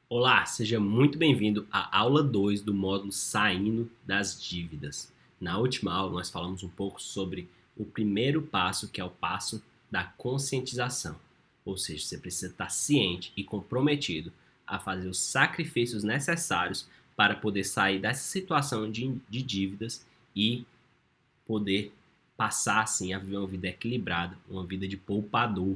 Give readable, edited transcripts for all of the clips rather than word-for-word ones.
Olá, seja muito bem-vindo à aula 2 do módulo Saindo das Dívidas. Na última aula, nós falamos um pouco sobre o primeiro passo, que é o passo da conscientização. Ou seja, você precisa estar ciente e comprometido a fazer os sacrifícios necessários para poder sair dessa situação de dívidas e poder passar, assim, a viver uma vida equilibrada, uma vida de poupador.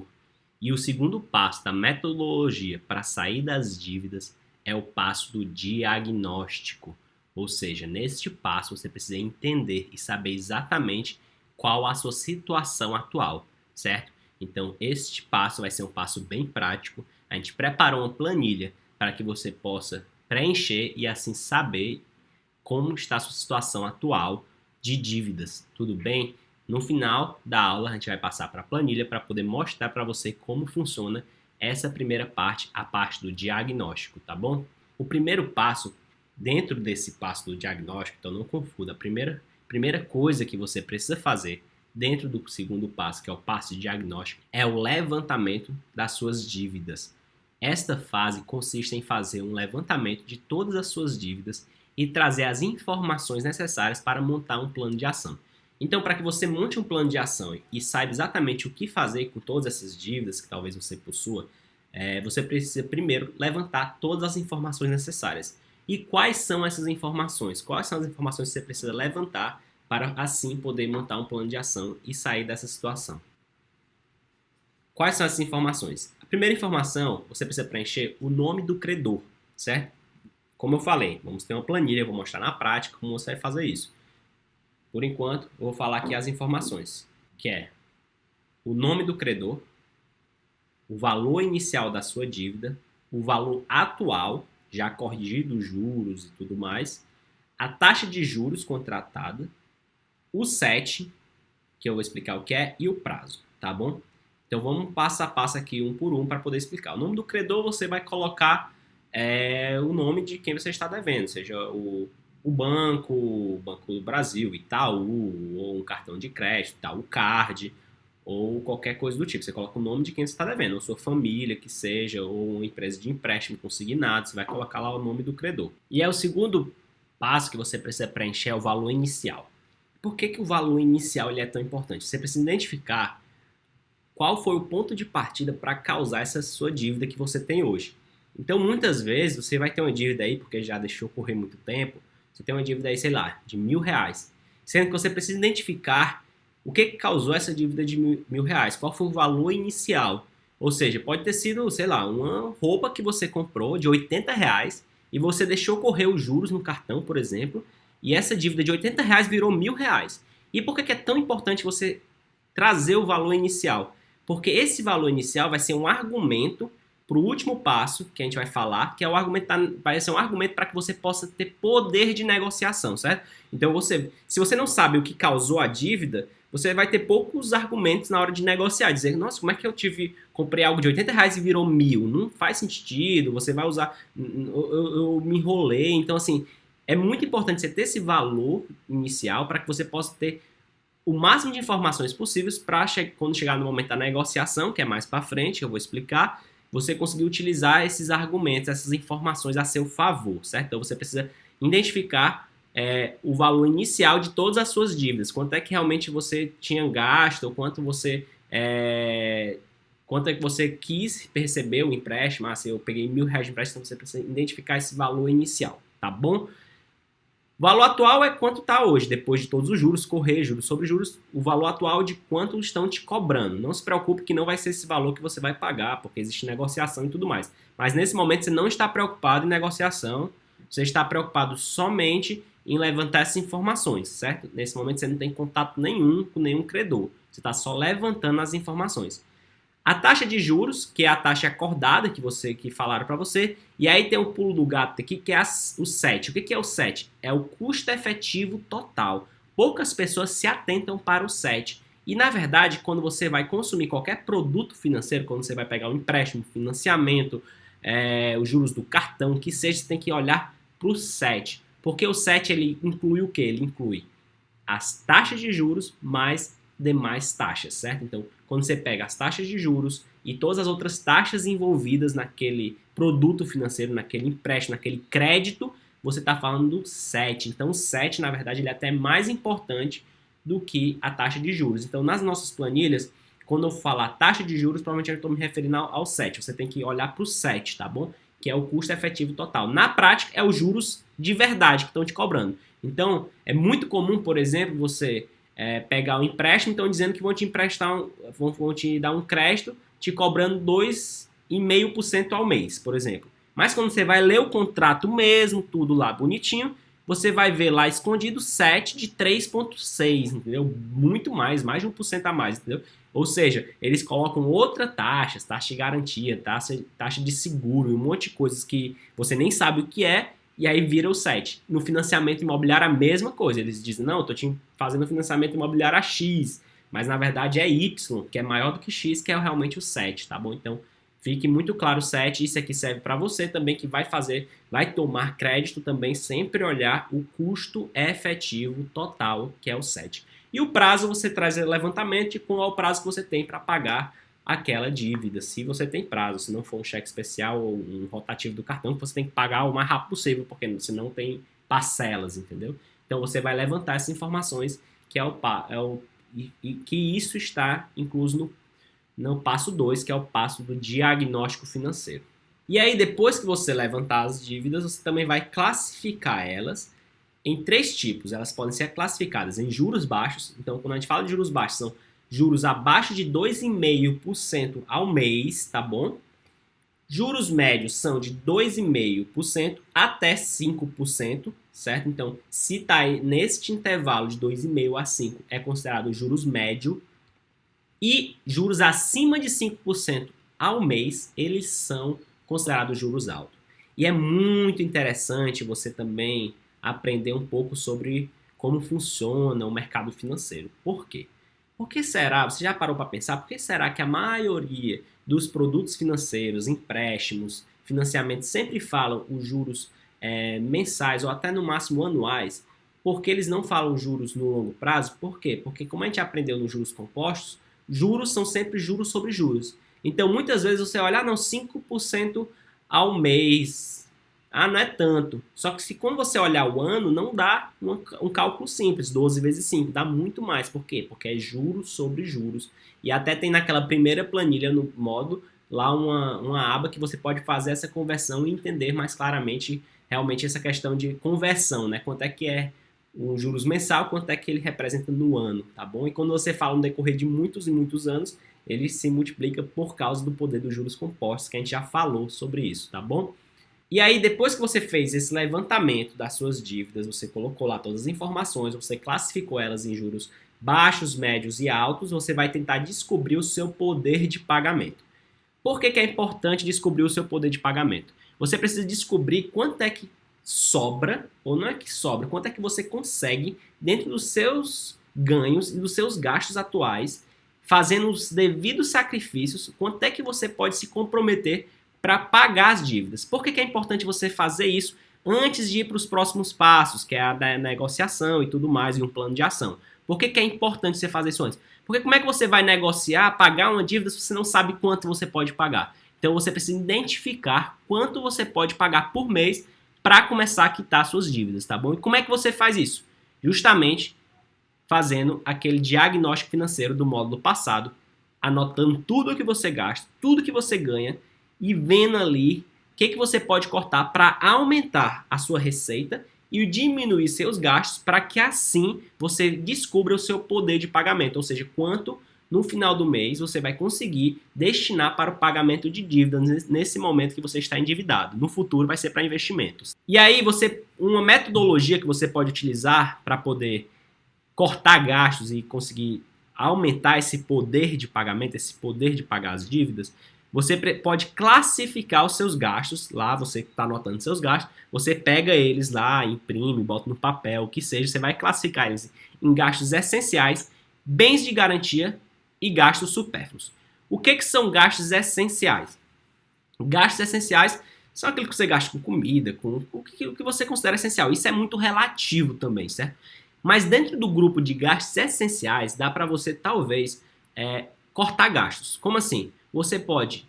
E o segundo passo da metodologia para sair das dívidas é o passo do diagnóstico. Ou seja, neste passo você precisa entender e saber exatamente qual a sua situação atual, certo? Então, este passo vai ser um passo bem prático. A gente preparou uma planilha para que você possa preencher e assim saber como está a sua situação atual de dívidas, tudo bem? No final da aula, a gente vai passar para a planilha para poder mostrar para você como funciona essa primeira parte, a parte do diagnóstico, tá bom? O primeiro passo, dentro desse passo do diagnóstico, então não confunda, a primeira coisa que você precisa fazer dentro do segundo passo, que é o passo de diagnóstico, é o levantamento das suas dívidas. Esta fase consiste em fazer um levantamento de todas as suas dívidas e trazer as informações necessárias para montar um plano de ação. Então, para que você monte um plano de ação e saiba exatamente o que fazer com todas essas dívidas que talvez você possua, você precisa primeiro levantar todas as informações necessárias. E quais são essas informações? Quais são as informações que você precisa levantar para assim poder montar um plano de ação e sair dessa situação? Quais são essas informações? A primeira informação, você precisa preencher o nome do credor, certo? Como eu falei, vamos ter uma planilha, eu vou mostrar na prática como você vai fazer isso. Por enquanto, eu vou falar aqui as informações, que é o nome do credor, o valor inicial da sua dívida, o valor atual, já corrigido os juros e tudo mais, a taxa de juros contratada, o SET, que eu vou explicar o que é, e o prazo, tá bom? Então vamos passo a passo aqui um por um para poder explicar. O nome do credor você vai colocar o nome de quem você está devendo, seja o Banco do Brasil, Itaú, ou um cartão de crédito, Itaú Card, ou qualquer coisa do tipo. Você coloca o nome de quem você está devendo, ou sua família, que seja, ou uma empresa de empréstimo consignado, você vai colocar lá o nome do credor. E é o segundo passo que você precisa preencher é o valor inicial. Por que o valor inicial ele é tão importante? Você precisa identificar qual foi o ponto de partida para causar essa sua dívida que você tem hoje. Então, muitas vezes, você vai ter uma dívida aí, porque já deixou correr muito tempo, você tem uma dívida aí, sei lá, de R$ 1.000, sendo que você precisa identificar o que causou essa dívida de R$ 1.000, qual foi o valor inicial. Ou seja, pode ter sido, sei lá, uma roupa que você comprou de R$ 80 e você deixou correr os juros no cartão, por exemplo, e essa dívida de R$ 80 virou R$ 1.000. E por que é tão importante você trazer o valor inicial? Porque esse valor inicial vai ser um argumento para o último passo que a gente vai falar, que é o argumento vai ser um argumento para que você possa ter poder de negociação, certo? Então, se você não sabe o que causou a dívida, você vai ter poucos argumentos na hora de negociar. Dizer, nossa, como é que comprei algo de R$ 80 e virou 1.000? Não faz sentido, você vai usar, eu me enrolei. Então, assim, é muito importante você ter esse valor inicial para que você possa ter o máximo de informações possíveis para quando chegar no momento da negociação, que é mais para frente, eu vou explicar, você conseguir utilizar esses argumentos, essas informações a seu favor, certo? Então você precisa identificar o valor inicial de todas as suas dívidas, quanto é que realmente você tinha gasto, ou quanto é que você quis perceber o empréstimo. Se eu peguei R$ 1.000 de empréstimo, então você precisa identificar esse valor inicial, tá bom? O valor atual é quanto está hoje, depois de todos os juros, correr, juros sobre juros, o valor atual de quanto estão te cobrando. Não se preocupe que não vai ser esse valor que você vai pagar, porque existe negociação e tudo mais. Mas nesse momento você não está preocupado em negociação, você está preocupado somente em levantar essas informações, certo? Nesse momento você não tem contato nenhum com nenhum credor, você está só levantando as informações. A taxa de juros, que é a taxa acordada que falaram para você, e aí tem o pulo do gato aqui, que é o SET. O que é o SET? É o custo efetivo total. Poucas pessoas se atentam para o SET. E, na verdade, quando você vai consumir qualquer produto financeiro, quando você vai pegar um empréstimo, financiamento, os juros do cartão, que seja, você tem que olhar para o SET. Porque o SET, ele inclui o quê? Ele inclui as taxas de juros mais demais taxas, certo? Então, quando você pega as taxas de juros e todas as outras taxas envolvidas naquele produto financeiro, naquele empréstimo, naquele crédito, você está falando do 7. Então, o 7, na verdade, ele é até mais importante do que a taxa de juros. Então, nas nossas planilhas, quando eu falar taxa de juros, provavelmente eu estou me referindo ao 7. Você tem que olhar para o 7, tá bom? Que é o custo efetivo total. Na prática, é os juros de verdade que estão te cobrando. Então, é muito comum, por exemplo, você pegar um empréstimo, então dizendo que vão te emprestar, vão te dar um crédito, te cobrando 2,5% ao mês, por exemplo. Mas quando você vai ler o contrato mesmo, tudo lá bonitinho, você vai ver lá escondido 7 de 3,6, entendeu? Muito mais de 1% a mais, entendeu? Ou seja, eles colocam outra taxa de garantia, taxa de seguro, um monte de coisas que você nem sabe o que é, e aí vira o 7. No financiamento imobiliário a mesma coisa, eles dizem, não, eu estou te fazendo financiamento imobiliário a X, mas na verdade é Y, que é maior do que X, que é realmente o 7, tá bom? Então, fique muito claro o 7, isso aqui serve para você também que vai tomar crédito também, sempre olhar o custo efetivo total, que é o 7. E o prazo você traz o levantamento de qual é o prazo que você tem para pagar aquela dívida, se você tem prazo, se não for um cheque especial ou um rotativo do cartão, que você tem que pagar o mais rápido possível, porque senão tem parcelas, entendeu? Então você vai levantar essas informações, que que isso está incluso no passo 2, que é o passo do diagnóstico financeiro. E aí, depois que você levantar as dívidas, você também vai classificar elas em 3 tipos. Elas podem ser classificadas em juros baixos. Então, quando a gente fala de juros baixos, são juros abaixo de 2,5% ao mês, tá bom? Juros médios são de 2,5% até 5%, certo? Então, se está neste intervalo de 2,5% a 5%, é considerado juros médio. E juros acima de 5% ao mês, eles são considerados juros altos. E é muito interessante você também aprender um pouco sobre como funciona o mercado financeiro. Por quê? Por que será, você já parou para pensar, por que será que a maioria dos produtos financeiros, empréstimos, financiamentos, sempre falam os juros mensais ou até no máximo anuais? Por que eles não falam juros no longo prazo? Por quê? Porque como a gente aprendeu nos juros compostos, juros são sempre juros sobre juros. Então, muitas vezes você olha, não, 5% ao mês. Não é tanto. Só que quando você olhar o ano, não dá um cálculo simples, 12 vezes 5, dá muito mais. Por quê? Porque é juros sobre juros. E até tem naquela primeira planilha no módulo, lá uma aba que você pode fazer essa conversão e entender mais claramente realmente essa questão de conversão, né? Quanto é que é o juros mensal, quanto é que ele representa no ano, tá bom? E quando você fala no decorrer de muitos e muitos anos, ele se multiplica por causa do poder dos juros compostos, que a gente já falou sobre isso, tá bom? E aí, depois que você fez esse levantamento das suas dívidas, você colocou lá todas as informações, você classificou elas em juros baixos, médios e altos, você vai tentar descobrir o seu poder de pagamento. Por que é importante descobrir o seu poder de pagamento? Você precisa descobrir quanto é que sobra, ou não é que sobra, quanto é que você consegue, dentro dos seus ganhos e dos seus gastos atuais, fazendo os devidos sacrifícios, quanto é que você pode se comprometer para pagar as dívidas. Por que é importante você fazer isso antes de ir para os próximos passos, que é a da negociação e tudo mais, e um plano de ação? Por que é importante você fazer isso antes? Porque como é que você vai negociar, pagar uma dívida se você não sabe quanto você pode pagar? Então você precisa identificar quanto você pode pagar por mês para começar a quitar suas dívidas, tá bom? E como é que você faz isso? Justamente fazendo aquele diagnóstico financeiro do módulo passado, anotando tudo o que você gasta, tudo que você ganha e vendo ali o que você pode cortar para aumentar a sua receita e diminuir seus gastos para que assim você descubra o seu poder de pagamento, ou seja, quanto no final do mês você vai conseguir destinar para o pagamento de dívidas nesse momento que você está endividado. No futuro vai ser para investimentos. E aí uma metodologia que você pode utilizar para poder cortar gastos e conseguir aumentar esse poder de pagamento, esse poder de pagar as dívidas, você pode classificar os seus gastos, lá você está anotando seus gastos, você pega eles lá, imprime, bota no papel, o que seja, você vai classificar eles em gastos essenciais, bens de garantia e gastos supérfluos. O que são gastos essenciais? Gastos essenciais são aquilo que você gasta com comida, com o que você considera essencial. Isso é muito relativo também, certo? Mas dentro do grupo de gastos essenciais, dá para você talvez cortar gastos. Como assim? Você pode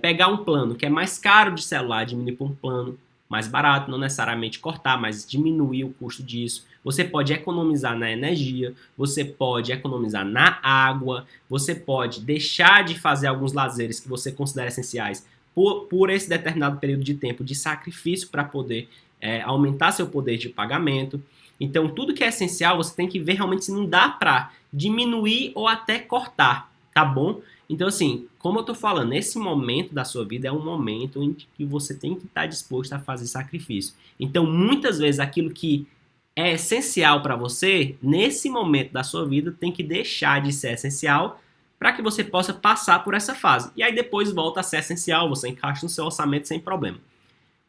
pegar um plano que é mais caro de celular, diminuir para um plano mais barato, não necessariamente cortar, mas diminuir o custo disso. Você pode economizar na energia, você pode economizar na água, você pode deixar de fazer alguns lazeres que você considera essenciais por esse determinado período de tempo de sacrifício para poder aumentar seu poder de pagamento. Então, tudo que é essencial, você tem que ver realmente se não dá para diminuir ou até cortar, tá bom? Então, assim, como eu tô falando, esse momento da sua vida é um momento em que você tem que estar disposto a fazer sacrifício. Então, muitas vezes, aquilo que é essencial para você, nesse momento da sua vida, tem que deixar de ser essencial para que você possa passar por essa fase. E aí depois volta a ser essencial, você encaixa no seu orçamento sem problema. O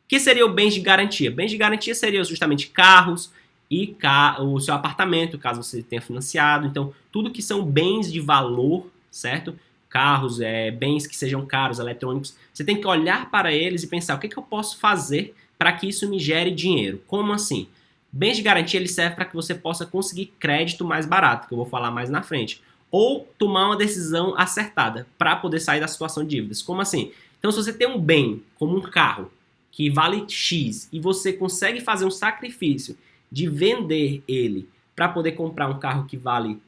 que seria o bens de garantia? Bens de garantia seriam justamente carros e o seu apartamento, caso você tenha financiado. Então, tudo que são bens de valor, certo? Carros, bens que sejam caros, eletrônicos, você tem que olhar para eles e pensar o que eu posso fazer para que isso me gere dinheiro. Como assim? Bens de garantia ele serve para que você possa conseguir crédito mais barato, que eu vou falar mais na frente, ou tomar uma decisão acertada para poder sair da situação de dívidas. Como assim? Então, se você tem um bem, como um carro, que vale X, e você consegue fazer um sacrifício de vender ele para poder comprar um carro que vale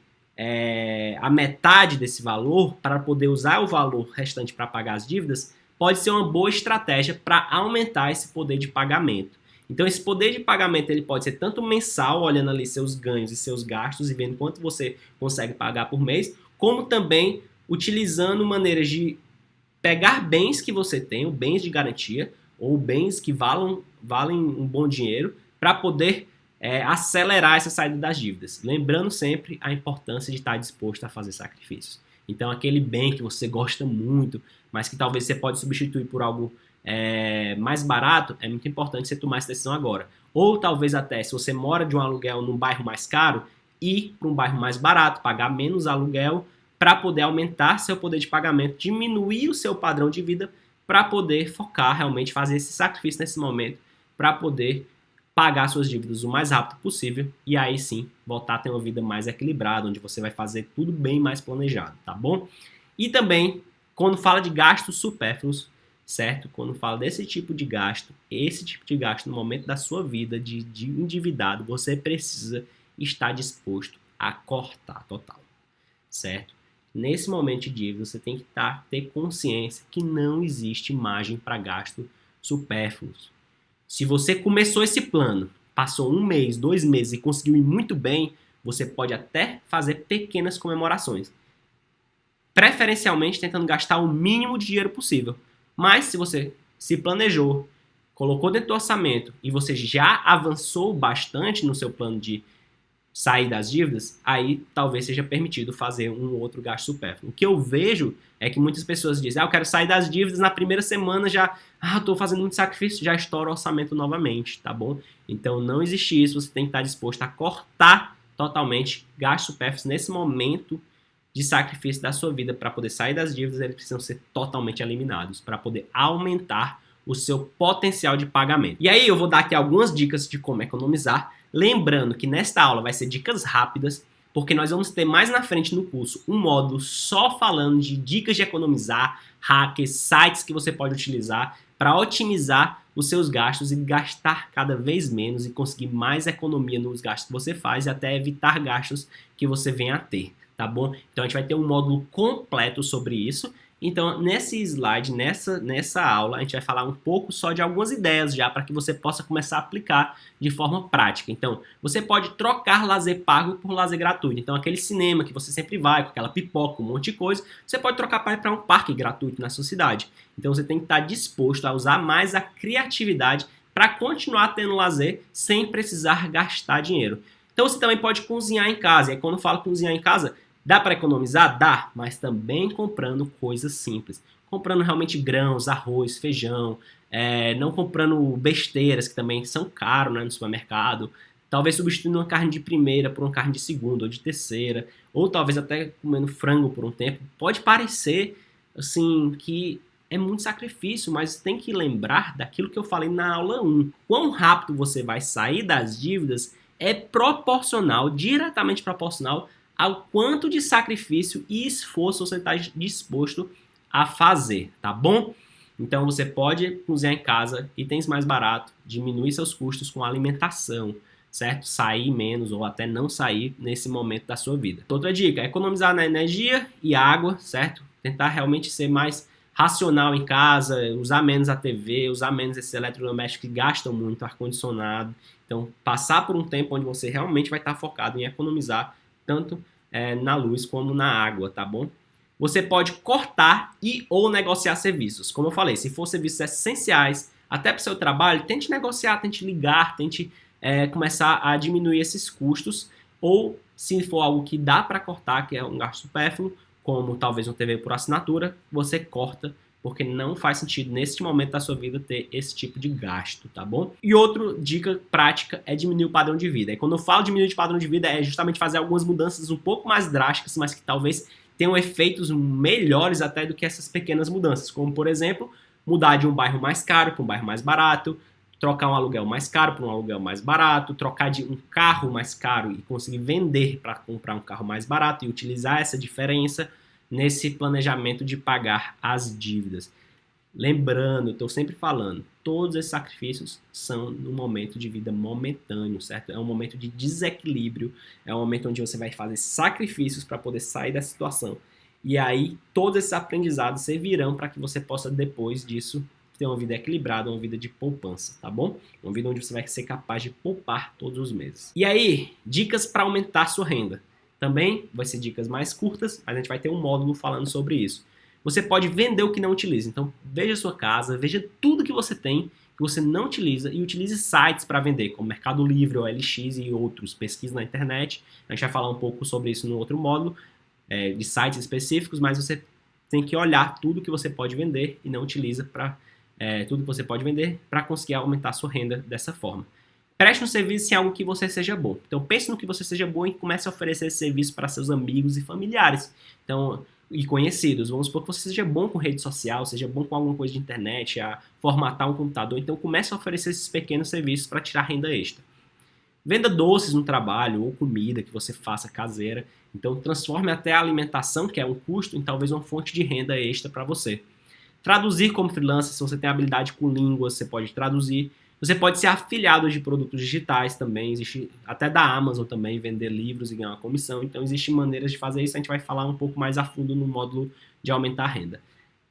a metade desse valor, para poder usar o valor restante para pagar as dívidas, pode ser uma boa estratégia para aumentar esse poder de pagamento. Então, esse poder de pagamento ele pode ser tanto mensal, olhando ali seus ganhos e seus gastos e vendo quanto você consegue pagar por mês, como também utilizando maneiras de pegar bens que você tem, bens de garantia, ou bens que valem um bom dinheiro, para poder acelerar essa saída das dívidas. Lembrando sempre a importância de estar disposto a fazer sacrifícios. Então, aquele bem que você gosta muito, mas que talvez você pode substituir por algo mais barato, é muito importante você tomar essa decisão agora. Ou talvez até, se você mora de um aluguel num bairro mais caro, ir para um bairro mais barato, pagar menos aluguel, para poder aumentar seu poder de pagamento, diminuir o seu padrão de vida, para poder focar realmente, fazer esse sacrifício nesse momento, para poder pagar suas dívidas o mais rápido possível e aí sim voltar a ter uma vida mais equilibrada, onde você vai fazer tudo bem mais planejado, tá bom? E também, quando fala de gastos supérfluos, certo? Quando fala desse tipo de gasto, esse tipo de gasto no momento da sua vida de endividado, você precisa estar disposto a cortar total, certo? Nesse momento de dívida, você tem que ter consciência que não existe margem para gasto supérfluos. Se você começou esse plano, passou 1 mês, 2 meses e conseguiu ir muito bem, você pode até fazer pequenas comemorações. Preferencialmente tentando gastar o mínimo de dinheiro possível. Mas se você se planejou, colocou dentro do orçamento e você já avançou bastante no seu plano de sair das dívidas, aí talvez seja permitido fazer um outro gasto supérfluo. O que eu vejo é que muitas pessoas dizem, eu quero sair das dívidas na primeira semana, já, estou fazendo muito sacrifício, já estouro o orçamento novamente, tá bom? Então não existe isso, você tem que estar disposto a cortar totalmente gastos supérfluos nesse momento de sacrifício da sua vida para poder sair das dívidas, eles precisam ser totalmente eliminados, para poder aumentar o seu potencial de pagamento. E aí eu vou dar aqui algumas dicas de como economizar, lembrando que nesta aula vai ser dicas rápidas, porque nós vamos ter mais na frente no curso um módulo só falando de dicas de economizar, hackers, sites que você pode utilizar para otimizar os seus gastos e gastar cada vez menos e conseguir mais economia nos gastos que você faz e até evitar gastos que você venha a ter, tá bom? Então a gente vai ter um módulo completo sobre isso. Então, nesse slide, nessa aula, a gente vai falar um pouco só de algumas ideias já para que você possa começar a aplicar de forma prática. Então, você pode trocar lazer pago por lazer gratuito. Então, aquele cinema que você sempre vai, com aquela pipoca, um monte de coisa, você pode trocar para um parque gratuito na sua cidade. Então, você tem que estar disposto a usar mais a criatividade para continuar tendo lazer sem precisar gastar dinheiro. Então, você também pode cozinhar em casa. E aí, quando eu falo cozinhar em casa, dá para economizar? Dá, mas também comprando coisas simples. Comprando realmente grãos, arroz, feijão, não comprando besteiras que também são caros, né, no supermercado. Talvez substituindo uma carne de primeira por uma carne de segunda ou de terceira. Ou talvez até comendo frango por um tempo. Pode parecer assim que é muito sacrifício, mas tem que lembrar daquilo que eu falei na aula 1. Quão rápido você vai sair das dívidas é proporcional, diretamente proporcional ao quanto de sacrifício e esforço você está disposto a fazer, tá bom? Então você pode cozinhar em casa, itens mais baratos, diminuir seus custos com alimentação, certo? Sair menos ou até não sair nesse momento da sua vida. Outra dica, economizar na energia e água, certo? Tentar realmente ser mais racional em casa, usar menos a TV, usar menos esses eletrodomésticos que gastam muito, ar-condicionado. Então, passar por um tempo onde você realmente vai estar focado em economizar tanto na luz como na água, tá bom? Você pode cortar e ou negociar serviços. Como eu falei, se for serviços essenciais, até para o seu trabalho, tente negociar, tente ligar, tente começar a diminuir esses custos. Ou, se for algo que dá para cortar, que é um gasto supérfluo, como talvez uma TV por assinatura, você corta, porque não faz sentido neste momento da sua vida ter esse tipo de gasto, tá bom? E outra dica prática é diminuir o padrão de vida. E quando eu falo diminuir o padrão de vida, é justamente fazer algumas mudanças um pouco mais drásticas, mas que talvez tenham efeitos melhores até do que essas pequenas mudanças, como, por exemplo, mudar de um bairro mais caro para um bairro mais barato, trocar um aluguel mais caro por um aluguel mais barato, trocar de um carro mais caro e conseguir vender para comprar um carro mais barato e utilizar essa diferença nesse planejamento de pagar as dívidas. Lembrando, estou sempre falando, todos esses sacrifícios são no momento de vida momentâneo, certo? É um momento de desequilíbrio, é um momento onde você vai fazer sacrifícios para poder sair da situação. E aí, todos esses aprendizados servirão para que você possa, depois disso, ter uma vida equilibrada, uma vida de poupança, tá bom? Uma vida onde você vai ser capaz de poupar todos os meses. E aí, dicas para aumentar sua renda. Também vai ser dicas mais curtas, mas a gente vai ter um módulo falando sobre isso. Você pode vender o que não utiliza. Então, veja a sua casa, veja tudo que você tem que você não utiliza e utilize sites para vender, como Mercado Livre, OLX e outros. Pesquise na internet. A gente vai falar um pouco sobre isso no outro módulo, de sites específicos, mas você tem que olhar tudo que você pode vender e não utiliza para tudo que você pode vender para conseguir aumentar a sua renda dessa forma. Preste um serviço em algo que você seja bom. Então, pense no que você seja bom e comece a oferecer esse serviço para seus amigos e familiares. Então, e conhecidos. Vamos supor que você seja bom com rede social, seja bom com alguma coisa de internet, a formatar um computador. Então, comece a oferecer esses pequenos serviços para tirar renda extra. Venda doces no trabalho ou comida que você faça caseira. Então, transforme até a alimentação, que é um custo, em talvez uma fonte de renda extra para você. Traduzir como freelancer, se você tem habilidade com línguas, você pode traduzir. Você pode ser afiliado de produtos digitais também, existe até da Amazon também, vender livros e ganhar uma comissão. Então, existem maneiras de fazer isso, a gente vai falar um pouco mais a fundo no módulo de aumentar a renda.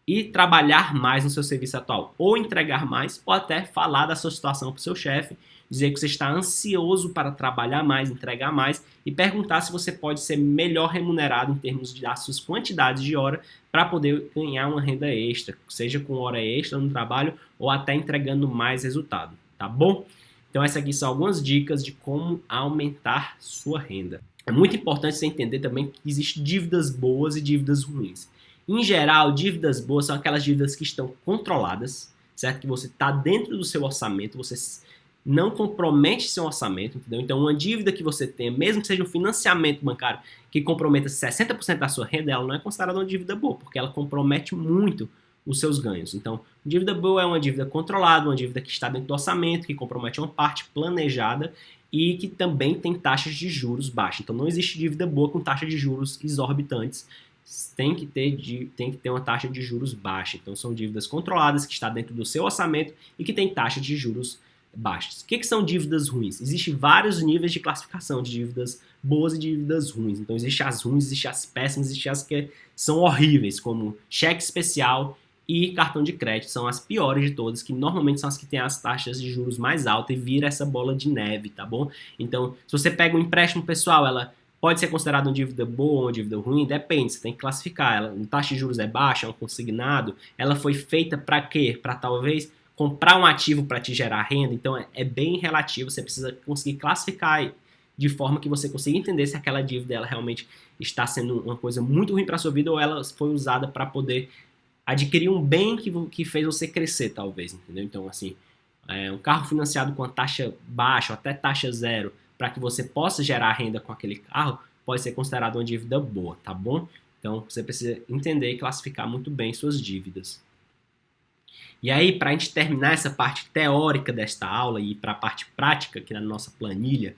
E trabalhar mais no seu serviço atual, ou entregar mais, ou até falar da sua situação para o seu chefe, dizer que você está ansioso para trabalhar mais, entregar mais, e perguntar se você pode ser melhor remunerado em termos das suas quantidades de hora para poder ganhar uma renda extra, seja com hora extra no trabalho ou até entregando mais resultado, tá bom? Então essas aqui são algumas dicas de como aumentar sua renda. É muito importante você entender também que existem dívidas boas e dívidas ruins. Em geral, dívidas boas são aquelas dívidas que estão controladas, certo? Que você está dentro do seu orçamento, você não compromete seu orçamento, entendeu? Então, uma dívida que você tenha, mesmo que seja um financiamento bancário que comprometa 60% da sua renda, ela não é considerada uma dívida boa, porque ela compromete muito os seus ganhos. Então, dívida boa é uma dívida controlada, uma dívida que está dentro do orçamento, que compromete uma parte planejada e que também tem taxas de juros baixas. Então, não existe dívida boa com taxas de juros exorbitantes. Tem que ter uma taxa de juros baixa. Então, são dívidas controladas, que está dentro do seu orçamento e que tem taxa de juros baixas. O que são dívidas ruins? Existem vários níveis de classificação de dívidas boas e dívidas ruins. Então, existem as ruins, existem as péssimas, existem as que são horríveis, como cheque especial e cartão de crédito. São as piores de todas, que normalmente são as que têm as taxas de juros mais altas e vira essa bola de neve, tá bom? Então, se você pega um empréstimo pessoal, ela pode ser considerada uma dívida boa ou uma dívida ruim? Depende, você tem que classificar ela. A taxa de juros é baixa, é um consignado, ela foi feita para quê? Para talvez comprar um ativo para te gerar renda, então é bem relativo, você precisa conseguir classificar de forma que você consiga entender se aquela dívida ela realmente está sendo uma coisa muito ruim para a sua vida ou ela foi usada para poder adquirir um bem que fez você crescer, talvez, entendeu? Então, assim, um carro financiado com a taxa baixa ou até taxa zero para que você possa gerar renda com aquele carro, pode ser considerado uma dívida boa, tá bom? Então, você precisa entender e classificar muito bem suas dívidas. E aí, para a gente terminar essa parte teórica desta aula e ir para a parte prática aqui na nossa planilha,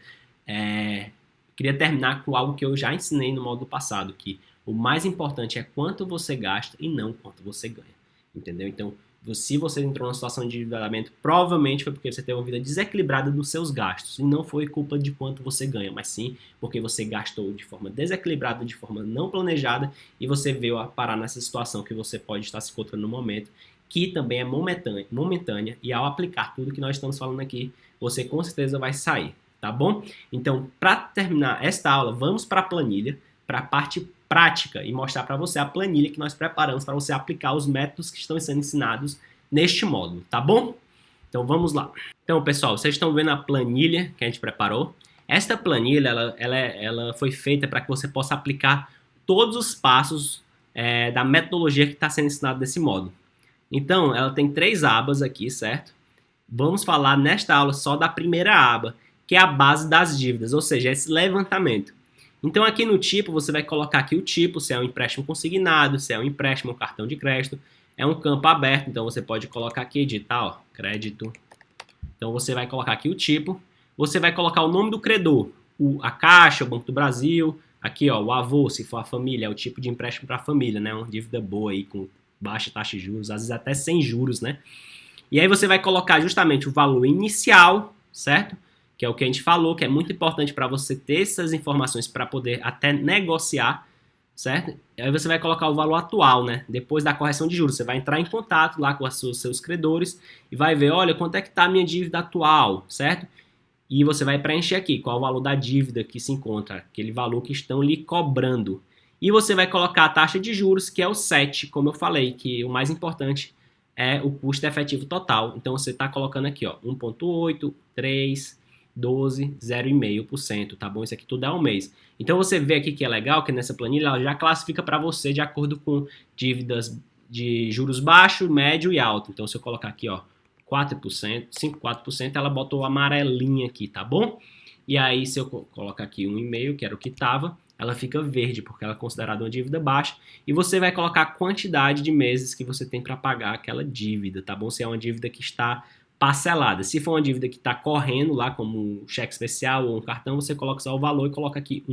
Queria terminar com algo que eu já ensinei no módulo passado, que o mais importante é quanto você gasta e não quanto você ganha, entendeu? Então, se você entrou numa situação de endividamento, provavelmente foi porque você teve uma vida desequilibrada dos seus gastos, e não foi culpa de quanto você ganha, mas sim porque você gastou de forma desequilibrada, de forma não planejada, e você veio a parar nessa situação que você pode estar se encontrando no momento, que também é momentânea, e ao aplicar tudo que nós estamos falando aqui, você com certeza vai sair, tá bom? Então, para terminar esta aula, vamos para a planilha, para a parte prática e mostrar para você a planilha que nós preparamos para você aplicar os métodos que estão sendo ensinados neste módulo, tá bom? Então vamos lá. Então, pessoal, vocês estão vendo a planilha que a gente preparou. Esta planilha, ela foi feita para que você possa aplicar todos os passos da metodologia que está sendo ensinado nesse módulo. Então, ela tem 3 abas aqui, certo? Vamos falar nesta aula só da primeira aba, que é a base das dívidas, ou seja, esse levantamento. Então aqui no tipo, você vai colocar aqui o tipo, se é um empréstimo consignado, se é um empréstimo, um cartão de crédito, é um campo aberto, então você pode colocar aqui, editar, ó, crédito. Então você vai colocar aqui o tipo, você vai colocar o nome do credor, a Caixa, o Banco do Brasil, aqui ó, o avô, se for a família, é o tipo de empréstimo para a família, né, uma dívida boa aí, com baixa taxa de juros, às vezes até sem juros, né. E aí você vai colocar justamente o valor inicial, certo? Que é o que a gente falou, que é muito importante para você ter essas informações para poder até negociar, certo? E aí você vai colocar o valor atual, né? Depois da correção de juros, você vai entrar em contato lá com os seus credores e vai ver, olha, quanto é que está a minha dívida atual, certo? E você vai preencher aqui qual é o valor da dívida que se encontra, aquele valor que estão lhe cobrando. E você vai colocar a taxa de juros, que é o 7, como eu falei, que o mais importante é o custo efetivo total. Então você está colocando aqui, ó, 1,8, 3, 12, 0,5%, tá bom? Isso aqui tudo é um mês. Então você vê aqui que é legal que nessa planilha ela já classifica para você de acordo com dívidas de juros baixo, médio e alto. Então se eu colocar aqui, ó, 4%, 5,4%, ela botou amarelinha aqui, tá bom? E aí se eu colocar aqui 1,5, que era o que estava, ela fica verde, porque ela é considerada uma dívida baixa, e você vai colocar a quantidade de meses que você tem para pagar aquela dívida, tá bom? Se é uma dívida que está parcelada. Se for uma dívida que está correndo lá, como um cheque especial ou um cartão, você coloca só o valor e coloca aqui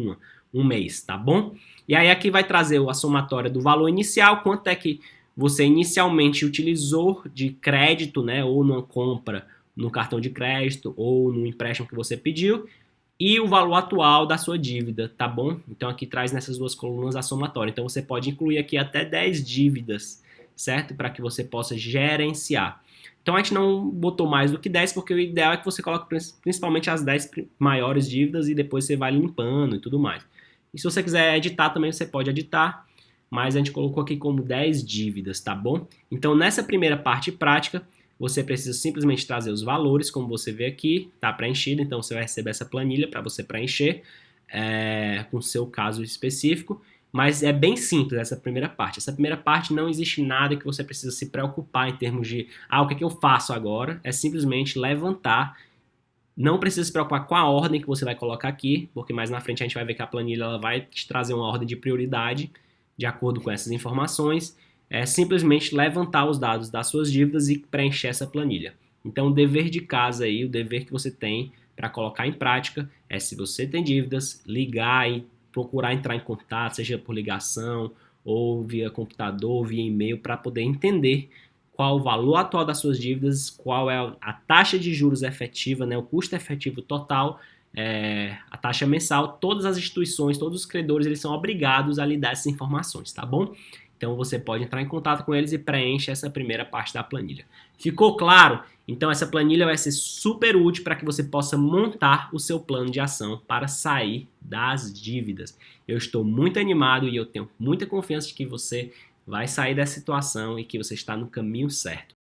um mês, tá bom? E aí aqui vai trazer a somatória do valor inicial, quanto é que você inicialmente utilizou de crédito, né, ou numa compra no cartão de crédito ou no empréstimo que você pediu, e o valor atual da sua dívida, tá bom? Então aqui traz nessas duas colunas a somatória. Então você pode incluir aqui até 10 dívidas, certo? Para que você possa gerenciar. Então a gente não botou mais do que 10, porque o ideal é que você coloque principalmente as 10 maiores dívidas e depois você vai limpando e tudo mais. E se você quiser editar também, você pode editar, mas a gente colocou aqui como 10 dívidas, tá bom? Então nessa primeira parte prática, você precisa simplesmente trazer os valores, como você vê aqui, tá preenchido, então você vai receber essa planilha para você preencher com o seu caso específico. Mas é bem simples essa primeira parte. Essa primeira parte não existe nada que você precisa se preocupar em termos de o que é que eu faço agora? É simplesmente levantar. Não precisa se preocupar com a ordem que você vai colocar aqui, porque mais na frente a gente vai ver que a planilha ela vai te trazer uma ordem de prioridade de acordo com essas informações. É simplesmente levantar os dados das suas dívidas e preencher essa planilha. Então o dever de casa aí, o dever que você tem para colocar em prática é, se você tem dívidas, ligar e procurar entrar em contato, seja por ligação ou via computador, via e-mail, para poder entender qual o valor atual das suas dívidas, qual é a taxa de juros efetiva, né, o custo efetivo total, a taxa mensal. Todas as instituições, todos os credores, eles são obrigados a lhe dar essas informações, tá bom? Então você pode entrar em contato com eles e preenche essa primeira parte da planilha. Ficou claro? Então essa planilha vai ser super útil para que você possa montar o seu plano de ação para sair das dívidas. Eu estou muito animado e eu tenho muita confiança de que você vai sair dessa situação e que você está no caminho certo.